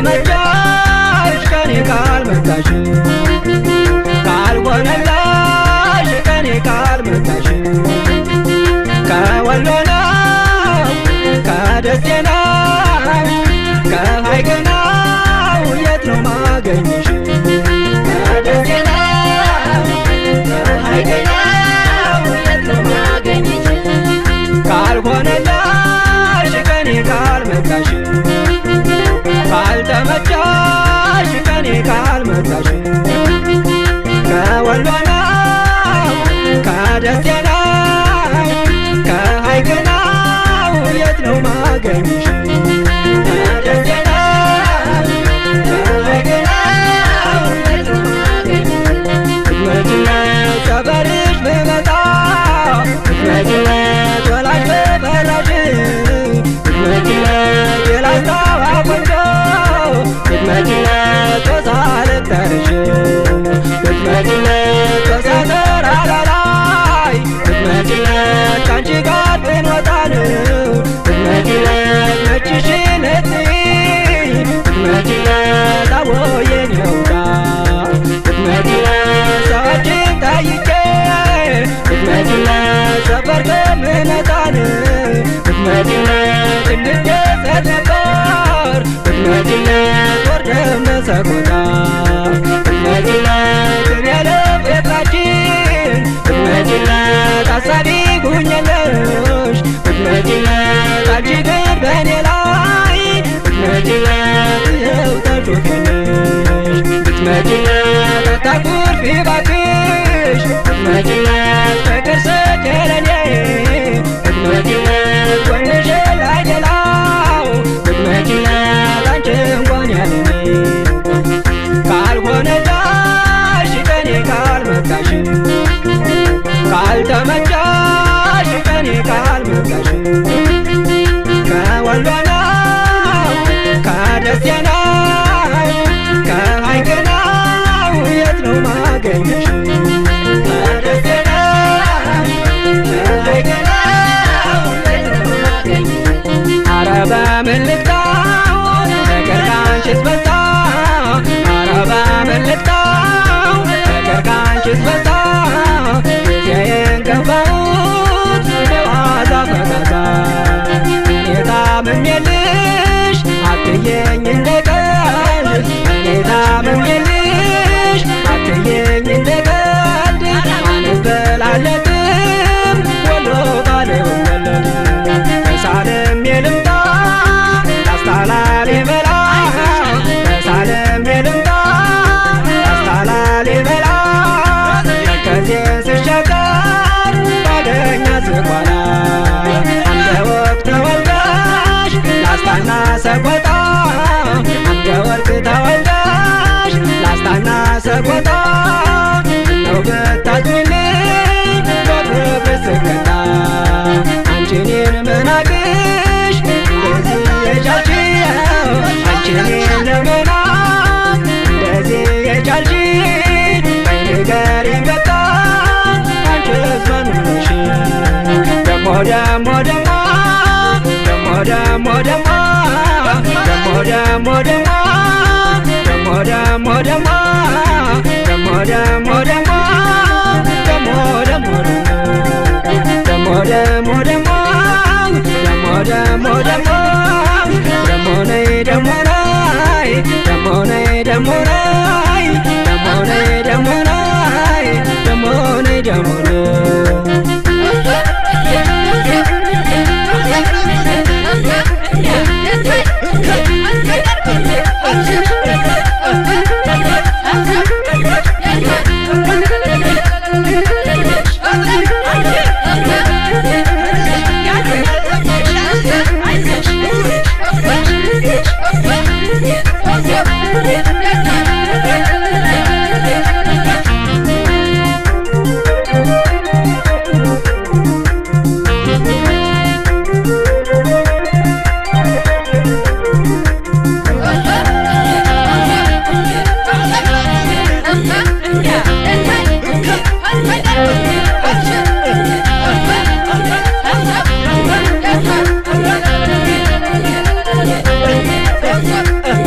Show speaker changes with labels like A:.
A: ካልተመቸሽ ከኔ ካልመጣሽ ካልሆነልሽ ከኔ ካልመጣሽ ከወሎ ነው ከደሴ ነው ከሐይቅ ነው የት ነው ማገኝሽ ከደሴ ነው ከሐይቅ ነው የት ነው ማገኝሽ ካልሆነልሽ ከኔ ካልመጣሽ ካልተመቸሽ ከኔ ካልመጣሽ ከወሎ ነው ከደሴ ነው ከሐይቅ ነው የት ነው ማገኝሽ ከደሴ ነው ከሐይቅ ነው የት ነው ማገኝሽ ብትመጪለት ሰፈርሽ ብመጣ ብትመጪለት ወላጅ በፈራሽ ብትመጪለት የላስታዋ ቆንጆ ብትመጪለት ጦሳ ልጠርሽ ብትመጪለት ጦሳ ተራራ ላይ ብትመጪለት ካንቺ ጋር ብንወጣን ብትመጪለት ነጭሽን እትይ ብትመጪለት አወየኝ ነውታ ብትመጪለት ሰዎችን ጠይቄ ብትመጪለት ሰፈር ከምነጣን ብትመጪለት እንደሰት ነበር ብትመጪለት ወርደም ነሰቆታ ብትመጪለት እኔ ለፍቅራችን ብትመጪለት አሳቢ ሁኜልሽ ብትመጪለት አንቺ ግን በእኔ ላይ ብትመጪለት ይኸው ተሾፌልሽ ብትመጪለት አታኩርፊ እባክሽ ብትመጪለት ፍቅር ስትለኔ ብትመጪለት ጎንሽን ላይደላው ብትመጪለት አንቺ እንኳን ያለኔ ካልሆነልሽ ከኔ ካልመጣሽ ካልተመቸሽ ከኔ ካልመጣሽ ከወሎ ነው ከደሴ ነው ከሐይቅ ነው የት ነው ማገኝሽ ከደሴ ነው ከሐይቅ ነው የት ነው ማገኝሽ ኧረ በምን ልግታው ፍቅር ካንቺስ በዛ ኧረ በምን ልግታው ፍቅር ካንቺስ በዛ ጊዜዬን ገባሁት በዋዛ ፈዛዛ እኔ ታምሜልሽ አትየኝ እንደቀልድ እኔ ታምሜልሽ አትየኝ እንደቀልድ አንበላለጥም ወሎ ባልወለድ ተሳልሜ ልምጣ ላስታ ላሊበላ ተሳልሜ ልምጣ ላስታ ላሊበላ ተከዜን ስሻገር ባገኛ ስኳላ አንተ ወርቅ ተወልደሽ ላስታና ሰቆጣ አንተ ወርቅ ተወልደሽ ላስታና ሰቆጣ ነው ብታዝኝልኝ በፍቅር ስቀጣ አንቺ እኔን መናቅሽ እንደዚህ የቻልሽው አንቺ እኔን ለመናቅ እንደዚህ የቻልሽ በይ ንገሪኝ በቃ አንቺስ ማን ነሽ ደሞ ደሞ ደሞ ደሞ ደሞ ደሞ ደሞ ደሞ ደሞ ደሞ ደሞ ደሞ